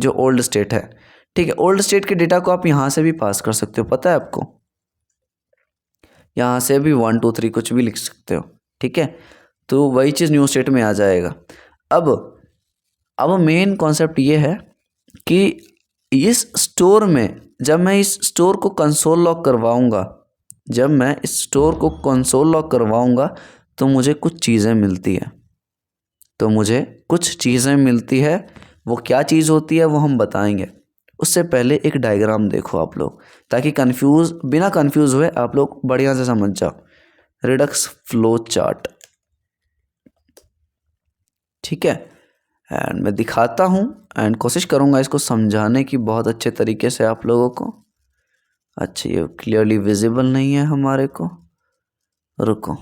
जो ओल्ड स्टेट है। ठीक है, ओल्ड स्टेट के डेटा को आप यहाँ से भी पास कर सकते हो, पता है आपको, यहाँ से भी 1 2 3 कुछ भी लिख सकते हो। ठीक है, तो वही चीज़ न्यू स्टेट में आ जाएगा। अब मेन कॉन्सेप्ट ये है कि इस स्टोर में जब मैं इस स्टोर को कंसोल लॉक करवाऊंगा, जब मैं इस स्टोर को कंसोल लॉक करवाऊंगा तो मुझे कुछ चीज़ें मिलती है, तो मुझे कुछ चीज़ें मिलती है। वो क्या चीज़ होती है वो हम बताएंगे। उससे पहले एक डायग्राम देखो आप लोग, ताकि बिना कंफ्यूज हुए आप लोग बढ़िया से समझ जाओ। रिडक्स फ्लो चार्ट, ठीक है, एंड मैं दिखाता हूँ एंड कोशिश करूँगा इसको समझाने की बहुत अच्छे तरीके से आप लोगों को। अच्छा, ये क्लियरली विजिबल नहीं है हमारे को, रुको,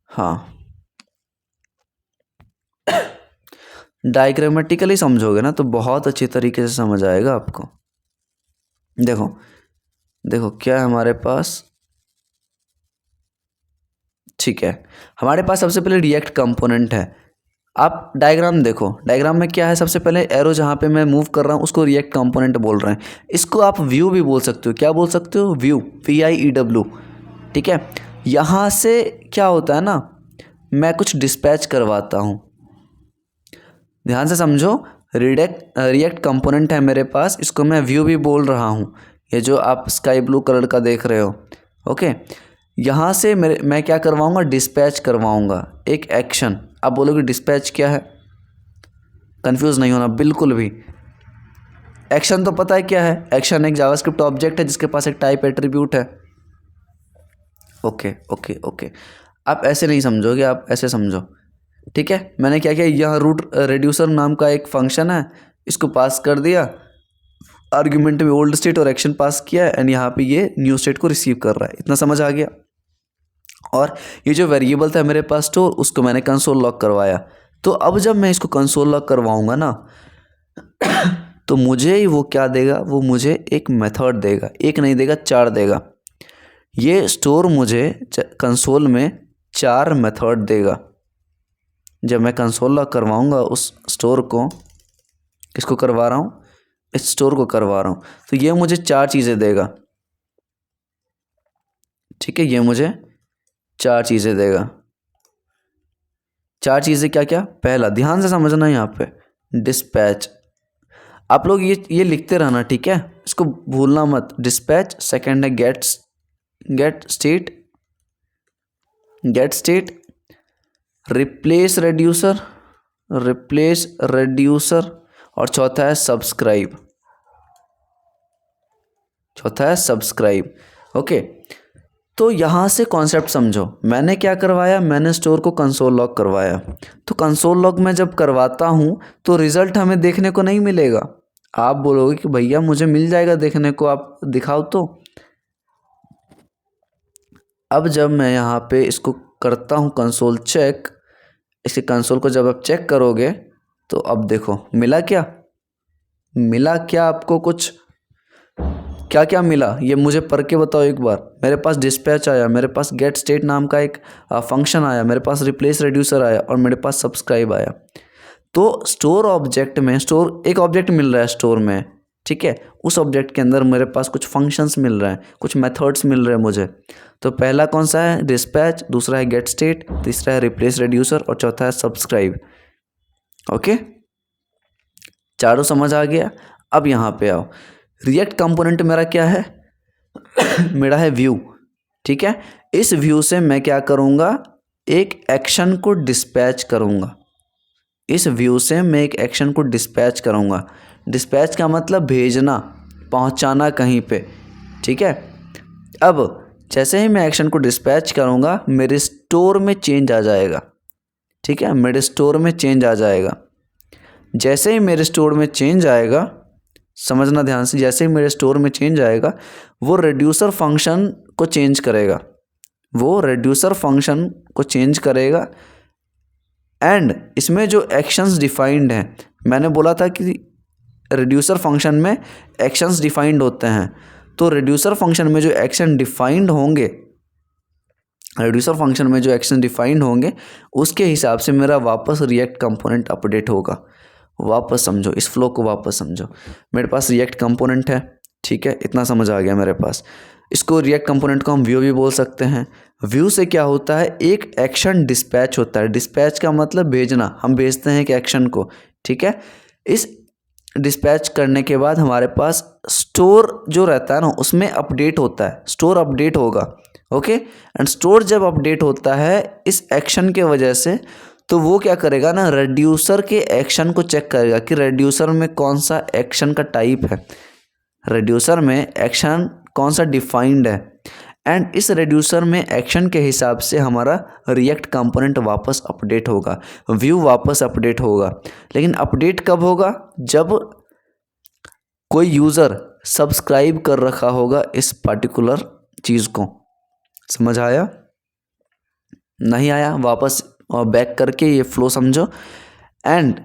हाँ, डायग्रामेटिकली समझोगे ना तो बहुत अच्छी तरीके से समझ आएगा आपको। देखो देखो क्या है हमारे पास, ठीक है, हमारे पास सबसे पहले रिएक्ट कंपोनेंट है। आप डायग्राम देखो, डायग्राम में क्या है, सबसे पहले एरो जहाँ पे मैं मूव कर रहा हूँ उसको रिएक्ट कंपोनेंट बोल रहे हैं। इसको आप व्यू भी बोल सकते हो, क्या बोल सकते हो, व्यू, VIEW। ठीक है, यहाँ से क्या होता है ना, मैं कुछ डिस्पैच करवाता हूँ, ध्यान से समझो। रिएक्ट कंपोनेंट है मेरे पास, इसको मैं व्यू भी बोल रहा हूँ, ये जो आप स्काई ब्लू कलर का देख रहे हो। ओके, यहाँ से मैं क्या करवाऊँगा, डिस्पैच करवाऊँगा एक एक्शन। आप बोलोगे डिस्पैच क्या है, कंफ्यूज नहीं होना बिल्कुल भी। एक्शन तो पता है क्या है, एक्शन एक जावास्क्रिप्ट ऑब्जेक्ट है जिसके पास एक टाइप एट्रीब्यूट है। ओके ओके ओके, आप ऐसे नहीं समझोगे, आप ऐसे समझो। ठीक है, मैंने क्या किया, यहाँ रूट रिड्यूसर नाम का एक फंक्शन है, इसको पास कर दिया, आर्ग्यूमेंट में ओल्ड स्टेट और एक्शन पास किया एंड यहाँ पे ये न्यू स्टेट को रिसीव कर रहा है। इतना समझ आ गया। और ये जो वेरिएबल था मेरे पास स्टोर, उसको मैंने कंसोल लॉक करवाया। तो अब जब मैं इसको कंसोल लॉक करवाऊंगा ना तो मुझे वो क्या देगा, वो मुझे एक मेथड देगा, एक नहीं देगा 4 देगा। ये स्टोर मुझे कंसोल में 4 मेथड देगा। जब मैं कंसोल लॉक करवाऊंगा उस स्टोर को, किसको करवा रहा हूँ, इस स्टोर को करवा रहा हूँ, तो ये मुझे 4 चीज़ें देगा। ठीक है, ये मुझे 4 चीज़ें देगा। 4 चीज़ें क्या क्या, पहला ध्यान से समझना यहाँ पे, डिस्पैच। आप लोग ये लिखते रहना, ठीक है, इसको भूलना मत। डिस्पैच, सेकंड है गेट स्टेट, रिप्लेस रेड्यूसर, और चौथा है सब्सक्राइब। ओके, तो यहाँ से कॉन्सेप्ट समझो। मैंने क्या करवाया, मैंने स्टोर को कंसोल लॉक करवाया। तो कंसोल लॉक में जब करवाता हूँ तो रिजल्ट हमें देखने को नहीं मिलेगा। आप बोलोगे कि भैया मुझे मिल जाएगा देखने को, आप दिखाओ तो। अब जब मैं यहाँ पे इसको करता हूँ कंसोल चेक, इसके कंसोल को जब आप चेक करोगे तो अब देखो मिला क्या आपको कुछ, क्या क्या मिला ये मुझे पढ़ के बताओ एक बार। मेरे पास डिस्पैच आया, मेरे पास गेट स्टेट नाम का एक फंक्शन आया, मेरे पास रिप्लेस रेड्यूसर आया और मेरे पास सब्सक्राइब आया। तो स्टोर ऑब्जेक्ट में एक ऑब्जेक्ट मिल रहा है स्टोर में, ठीक है, उस ऑब्जेक्ट के अंदर मेरे पास कुछ फंक्शंस मिल रहे हैं, कुछ मेथड्स मिल रहे हैं मुझे। तो पहला कौन सा है, डिस्पैच, दूसरा है गेट स्टेट, तीसरा है रिप्लेस रेड्यूसर और चौथा है सब्सक्राइब। ओके, चारों समझ आ गया। अब यहाँ पे आओ, रिएक्ट कंपोनेंट मेरा क्या है मेरा है व्यू। ठीक है, इस व्यू से मैं क्या करूँगा, एक एक्शन को डिस्पैच करूँगा। इस व्यू से मैं एक एक्शन को डिस्पैच करूँगा। डिस्पैच का मतलब भेजना, पहुँचाना कहीं पे। ठीक है, अब जैसे ही मैं एक्शन को डिस्पैच करूँगा मेरे स्टोर में चेंज आ जाएगा। ठीक है, मेरे स्टोर में चेंज आ जाएगा। जैसे ही मेरे स्टोर में चेंज आएगा, समझना ध्यान से, जैसे ही मेरे स्टोर में चेंज आएगा वो रेड्यूसर फंक्शन को चेंज करेगा। एंड इसमें जो एक्शंस डिफाइंड हैं, मैंने बोला था कि रिड्यूसर फंक्शन में एक्शंस डिफाइंड होते हैं। तो रिड्यूसर फंक्शन में जो एक्शन डिफाइंड होंगे, रिड्यूसर फंक्शन में जो एक्शन डिफाइंड होंगे उसके हिसाब से मेरा वापस रिएक्ट कंपोनेंट अपडेट होगा। वापस समझो, इस फ्लो को वापस समझो। मेरे पास रिएक्ट कंपोनेंट है, ठीक है, इतना समझ आ गया मेरे पास। इसको रिएक्ट कंपोनेंट को हम व्यू भी बोल सकते हैं। व्यू से क्या होता है, एक एक्शन डिस्पैच होता है। डिस्पैच का मतलब भेजना, हम भेजते हैं एक एक्शन को, ठीक है। इस डिस्पैच करने के बाद हमारे पास स्टोर जो रहता है ना, उसमें अपडेट होता है, स्टोर अपडेट होगा, ओके। एंड स्टोर जब अपडेट होता है इस एक्शन के वजह से, तो वो क्या करेगा ना, रेड्यूसर के एक्शन को चेक करेगा कि रेड्यूसर में कौन सा एक्शन का टाइप है, रेड्यूसर में एक्शन कौन सा डिफाइंड है। एंड इस रेड्यूसर में एक्शन के हिसाब से हमारा रिएक्ट कंपोनेंट वापस अपडेट होगा, व्यू वापस अपडेट होगा। लेकिन अपडेट कब होगा, जब कोई यूज़र सब्सक्राइब कर रखा होगा इस पर्टिकुलर चीज़ को। समझ आया? नहीं आया, वापस और बैक करके ये फ्लो समझो। एंड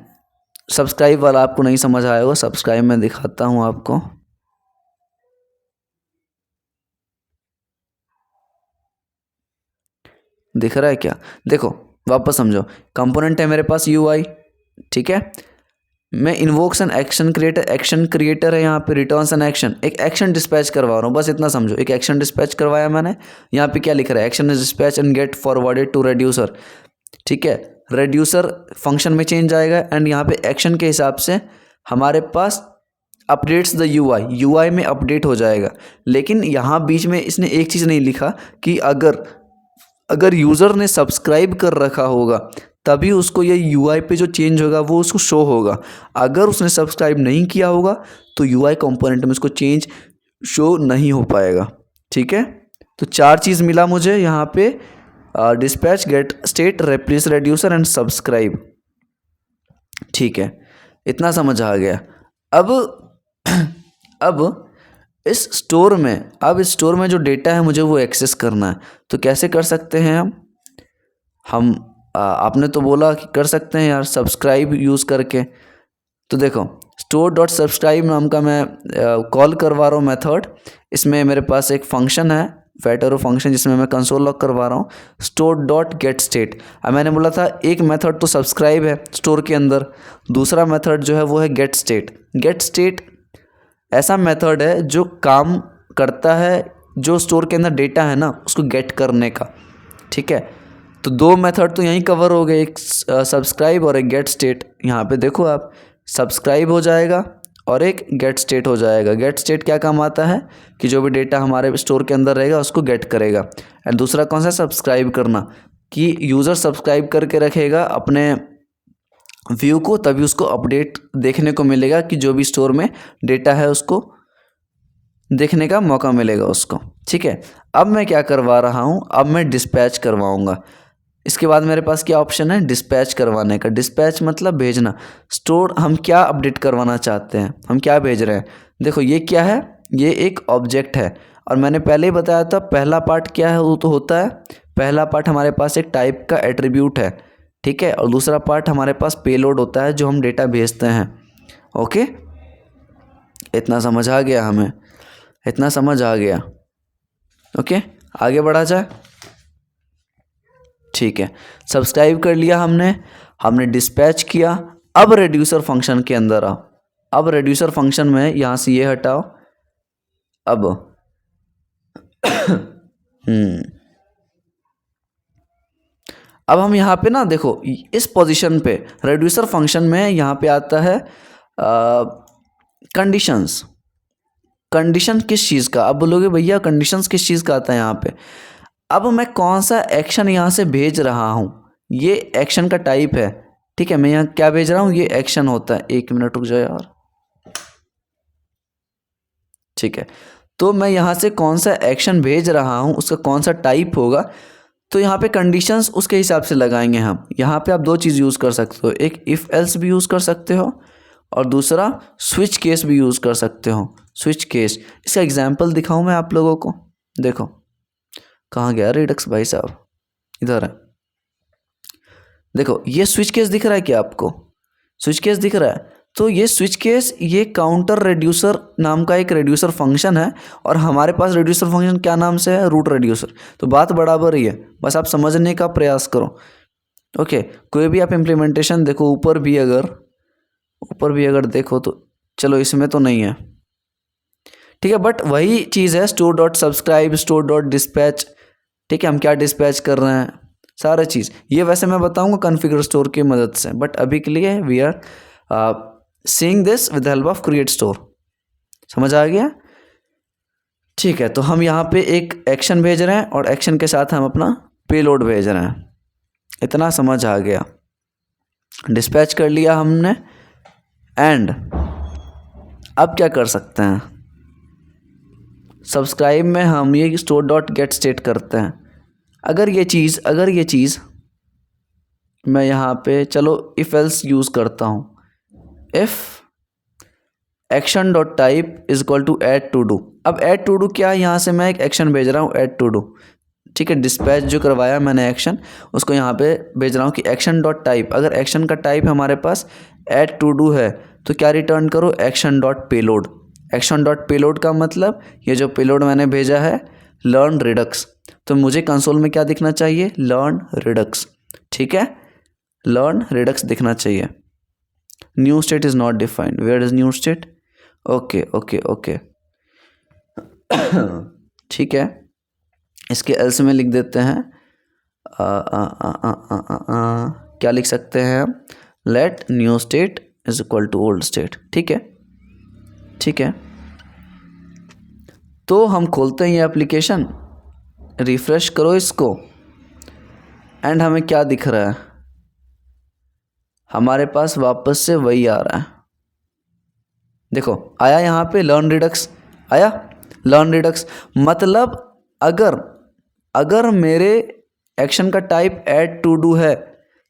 सब्सक्राइब वाला आपको नहीं समझ आया होगा, सब्सक्राइब मैं दिखाता हूँ आपको। दिख रहा है क्या? देखो वापस समझो, कंपोनेंट है मेरे पास UI, ठीक है। मैं invokes an action creator, action creator है यहाँ पे, रिटर्न्स एन एक्शन, एक एक्शन डिस्पैच करवा रहा हूँ, बस इतना समझो। एक एक्शन डिस्पैच करवाया मैंने, यहाँ पे क्या लिख रहा है, action is dispatch and get forwarded to reducer, ठीक है। रेड्यूसर फंक्शन में चेंज आएगा एंड यहाँ पे एक्शन के हिसाब से हमारे पास अपडेट्स द UI में अपडेट हो जाएगा। लेकिन यहाँ बीच में इसने एक चीज़ नहीं लिखा कि अगर यूज़र ने सब्सक्राइब कर रखा होगा तभी उसको ये UI पे जो चेंज होगा वो उसको शो होगा। अगर उसने सब्सक्राइब नहीं किया होगा तो UI कंपोनेंट में उसको चेंज शो नहीं हो पाएगा, ठीक है। तो 4 चीज़ मिला मुझे यहाँ पे, dispatch, get state, replace reducer and subscribe, ठीक है, इतना समझ आ गया। अब इस स्टोर में जो डेटा है मुझे वो एक्सेस करना है, तो कैसे कर सकते हैं हम आपने तो बोला कि कर सकते हैं यार सब्सक्राइब यूज़ करके। तो देखो स्टोर डॉट सब्सक्राइब नाम का मैं कॉल करवा रहा हूँ मेथड। इसमें मेरे पास एक फंक्शन है, वेटरो फंक्शन, जिसमें मैं कंसोल लॉग करवा रहा हूँ स्टोर डॉट गेट स्टेट। अब मैंने बोला था एक मेथड तो सब्सक्राइब है स्टोर के अंदर, दूसरा मेथड जो है वो है गेट स्टेट। गेट स्टेट ऐसा मेथड है जो काम करता है जो स्टोर के अंदर डेटा है ना उसको गेट करने का, ठीक है। तो 2 मेथड तो यहीं कवर हो गए, एक सब्सक्राइब और एक गेट स्टेट। यहाँ पे देखो आप, सब्सक्राइब हो जाएगा और एक गेट स्टेट हो जाएगा। गेट स्टेट क्या काम आता है कि जो भी डेटा हमारे स्टोर के अंदर रहेगा उसको गेट करेगा। एंड दूसरा कौन सा, सब्सक्राइब करना, कि यूज़र सब्सक्राइब करके रखेगा अपने व्यू को, तभी उसको अपडेट देखने को मिलेगा कि जो भी स्टोर में डेटा है उसको देखने का मौका मिलेगा उसको, ठीक है। अब मैं क्या करवा रहा हूँ, अब मैं डिस्पैच करवाऊँगा। इसके बाद मेरे पास क्या ऑप्शन है, डिस्पैच करवाने का। डिस्पैच मतलब भेजना। स्टोर हम क्या अपडेट करवाना चाहते हैं, हम क्या भेज रहे हैं। देखो ये क्या है, ये एक ऑब्जेक्ट है और मैंने पहले ही बताया था पहला पार्ट क्या है, वो तो होता है, पहला पार्ट हमारे पास एक टाइप का एट्रीब्यूट है, ठीक है, और दूसरा पार्ट हमारे पास पेलोड होता है जो हम डेटा भेजते हैं, ओके। इतना समझ आ गया हमें, इतना समझ आ गया, ओके। आगे बढ़ा जाए, ठीक है। सब्सक्राइब कर लिया हमने डिस्पैच किया। अब रेड्यूसर फंक्शन के अंदर आओ। अब रेड्यूसर फंक्शन में यहाँ से ये हटाओ। अब अब हम यहाँ पे ना देखो, इस पोजीशन पे रेड्यूसर फंक्शन में यहाँ पे आता है कंडीशंस। कंडीशन किस चीज़ का, अब बोलोगे भैया कंडीशंस किस चीज़ का आता है यहाँ पे। अब मैं कौन सा एक्शन यहाँ से भेज रहा हूँ, ये एक्शन का टाइप है, ठीक है। मैं यहाँ क्या भेज रहा हूँ, ये एक्शन होता है। 1 मिनट रुक जाओ यार, ठीक है। तो मैं यहाँ से कौन सा एक्शन भेज रहा हूँ, उसका कौन सा टाइप होगा, तो यहाँ पे कंडीशंस उसके हिसाब से लगाएंगे हम। यहाँ पे आप 2 चीज़ यूज़ कर सकते हो, एक इफ़ एल्स भी यूज़ कर सकते हो और दूसरा स्विच केस भी यूज़ कर सकते हो। स्विच केस, इसका एग्जाम्पल दिखाऊँ मैं आप लोगों को। देखो कहाँ गया रिडक्स भाई साहब, इधर है। देखो ये स्विच केस दिख रहा है क्या आपको, स्विच केस दिख रहा है। तो ये स्विच केस ये काउंटर रेड्यूसर नाम का एक रेड्यूसर फंक्शन है और हमारे पास रेड्यूसर फंक्शन क्या नाम से है, रूट रेड्यूसर। तो बात बराबर ही है, बस आप समझने का प्रयास करो। ओके, कोई भी आप इम्प्लीमेंटेशन देखो, ऊपर भी अगर देखो तो चलो इसमें तो नहीं है, ठीक है, बट वही चीज़ है, store dot subscribe, store dot dispatch. ठीक है, हम क्या डिस्पैच कर रहे हैं, सारा चीज़ ये वैसे मैं बताऊंगा कॉन्फ़िगर स्टोर की मदद से, बट अभी के लिए we are seeing this with the help of create store. समझ आ गया? ठीक है, तो हम यहाँ पे एक एक्शन भेज रहे हैं और एक्शन के साथ हम अपना पेलोड भेज रहे हैं। इतना समझ आ गया? डिस्पैच कर लिया हमने। एंड अब क्या कर सकते हैं, सब्सक्राइब में हम ये स्टोर डॉट गेट स्टेट करते हैं। अगर ये चीज़ मैं यहाँ पे चलो इफ एल्स यूज़ करता हूँ, if action dot type is equal to add to do. अब ऐड टू डू क्या है, यहाँ से मैं एक एक्शन भेज रहा हूँ ऐड टू डू। ठीक है, डिस्पैच जो करवाया मैंने एक्शन, उसको यहाँ पे भेज रहा हूँ कि एक्शन डॉट टाइप, अगर एक्शन का टाइप हमारे पास ऐड टू डू है तो क्या रिटर्न करो, action dot payload. Action dot payload का मतलब ये जो पेलोड मैंने भेजा है लर्न रिडक्स, तो मुझे कंसोल में क्या दिखना चाहिए, लर्न रिडक्स। ठीक है, लर्न रिडक्स दिखना चाहिए। New state is not defined, where is new state. Okay okay okay ठीक है, इसके एल्स में लिख देते हैं क्या लिख सकते हैं हम, let new state is equal to old state. ठीक है, ठीक है, तो हम खोलते हैं ये एप्लीकेशन, रिफ्रेश करो इसको, एंड हमें क्या दिख रहा है, हमारे पास वापस से वही आ रहा है। देखो आया यहाँ पे लर्न रिडक्स, आया लर्न रिडक्स। मतलब अगर मेरे एक्शन का टाइप ऐड टू डू है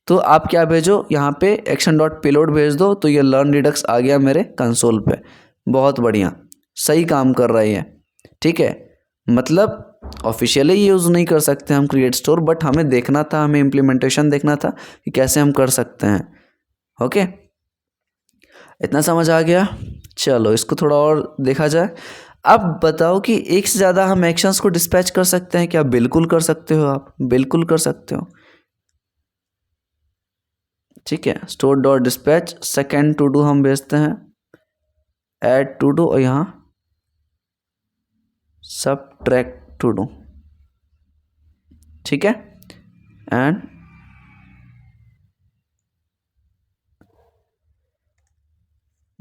तो आप क्या भेजो, यहाँ पे एक्शन डॉट पेलोड भेज दो, तो ये लर्न रिडक्स आ गया मेरे कंसोल पे। बहुत बढ़िया, सही काम कर रही है। ठीक है, मतलब ऑफिशियली यूज़ नहीं कर सकते हम क्रिएट स्टोर, बट हमें देखना था, हमें इम्प्लीमेंटेशन देखना था कि कैसे हम कर सकते हैं। ओके, इतना समझ आ गया? चलो इसको थोड़ा और देखा जाए। अब बताओ कि एक से ज़्यादा हम एक्शंस को डिस्पैच कर सकते हैं क्या? बिल्कुल कर सकते हो, आप बिल्कुल कर सकते हो। ठीक है, store dot dispatch second to do हम भेजते हैं ऐड टू डू, और यहाँ सबट्रैक्ट टू डू। ठीक है, एंड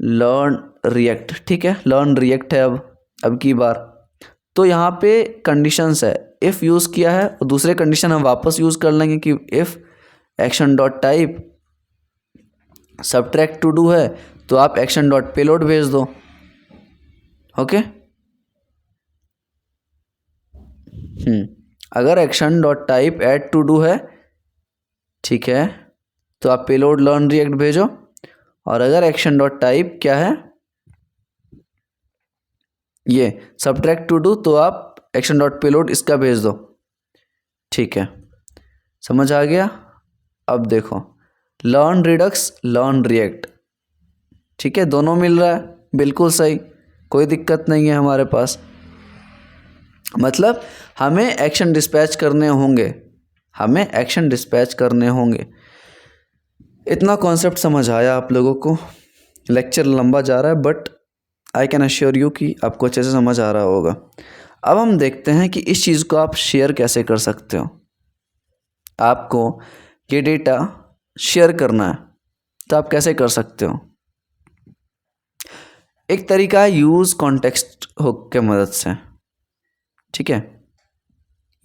लर्न रिएक्ट। ठीक है, लर्न रिएक्ट है अब की बार। तो यहाँ पे कंडीशंस है, इफ़ यूज़ किया है और दूसरे कंडीशन हम वापस यूज़ कर लेंगे कि if action dot type subtract to do है तो आप एक्शन डॉट पेलोड भेज दो। ओके, अगर action dot type add to do है, ठीक है, तो आप पेलोड लर्न रिएक्ट भेजो, और अगर एक्शन डॉट टाइप क्या है, ये सबट्रैक्ट टू डू, तो आप एक्शन डॉट पेलोड इसका भेज दो। ठीक है, समझ आ गया? अब देखो लर्न रिडक्स लर्न रिएक्ट, ठीक है, दोनों मिल रहा है, बिल्कुल सही, कोई दिक्कत नहीं है हमारे पास। मतलब हमें एक्शन डिस्पैच करने होंगे, इतना कॉन्सेप्ट समझ आया आप लोगों को? लेक्चर लंबा जा रहा है, but I can assure you कि आपको अच्छे से समझ आ रहा होगा। अब हम देखते हैं कि इस चीज़ को आप शेयर कैसे कर सकते हो। आपको ये डेटा शेयर करना है तो आप कैसे कर सकते हो? एक तरीका है यूज़ कॉन्टेक्स्ट हुक के मदद से। ठीक है,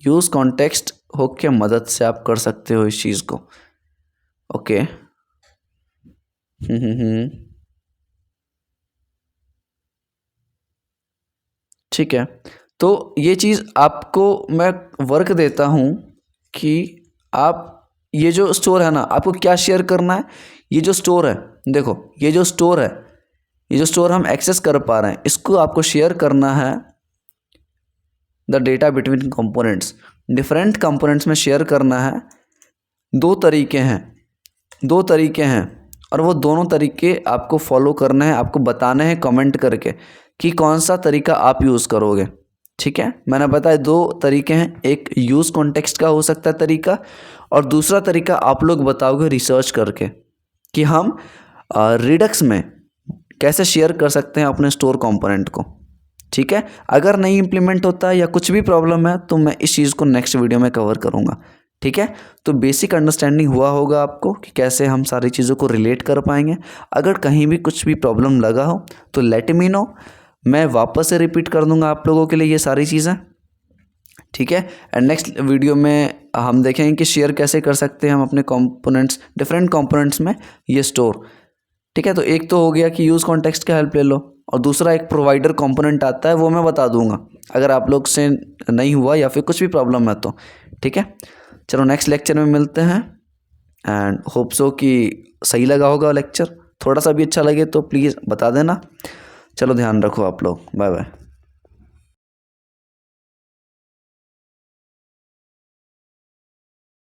यूज़ कॉन्टेक्स्ट हुक के मदद से आप कर सकते हो इस चीज़ को। ओके, ठीक है, तो ये चीज़ आपको मैं वर्क देता हूँ कि आप ये जो स्टोर है ना, आपको क्या शेयर करना है। ये जो स्टोर है, देखो ये जो स्टोर हम एक्सेस कर पा रहे हैं, इसको आपको शेयर करना है the data between components, different components में शेयर करना है। दो तरीके हैं, और वो दोनों तरीके आपको फॉलो करना है, आपको बताना है कमेंट करके कि कौन सा तरीका आप यूज़ करोगे। ठीक है, मैंने बताया 2 तरीके हैं, एक यूज़ कॉन्टेक्स्ट का हो सकता है तरीका, और दूसरा तरीका आप लोग बताओगे रिसर्च करके कि हम रिडक्स में कैसे शेयर कर सकते हैं अपने स्टोर कंपोनेंट को। ठीक है, अगर नहीं इम्प्लीमेंट होता है या कुछ भी प्रॉब्लम है तो मैं इस चीज़ को नेक्स्ट वीडियो में कवर करूँगा। ठीक है, तो बेसिक अंडरस्टैंडिंग हुआ होगा आपको कि कैसे हम सारी चीज़ों को रिलेट कर पाएंगे। अगर कहीं भी कुछ भी प्रॉब्लम लगा हो तो लेट मी नो, मैं वापस से रिपीट कर दूंगा आप लोगों के लिए ये सारी चीज़ें। ठीक है, एंड नेक्स्ट वीडियो में हम देखेंगे कि शेयर कैसे कर सकते हैं हम अपने कंपोनेंट्स, डिफरेंट कंपोनेंट्स में ये स्टोर। ठीक है, तो एक तो हो गया कि यूज़ कॉन्टेक्स्ट का हेल्प ले लो, और दूसरा एक प्रोवाइडर कंपोनेंट आता है, वो मैं बता दूंगा अगर आप लोग से नहीं हुआ या फिर कुछ भी प्रॉब्लम है तो। ठीक है, चलो नेक्स्ट लेक्चर में मिलते हैं, एंड होप सो कि सही लगा होगा लेक्चर। थोड़ा सा भी अच्छा लगे तो प्लीज़ बता देना। चलो ध्यान रखो आप लोग, बाय बाय।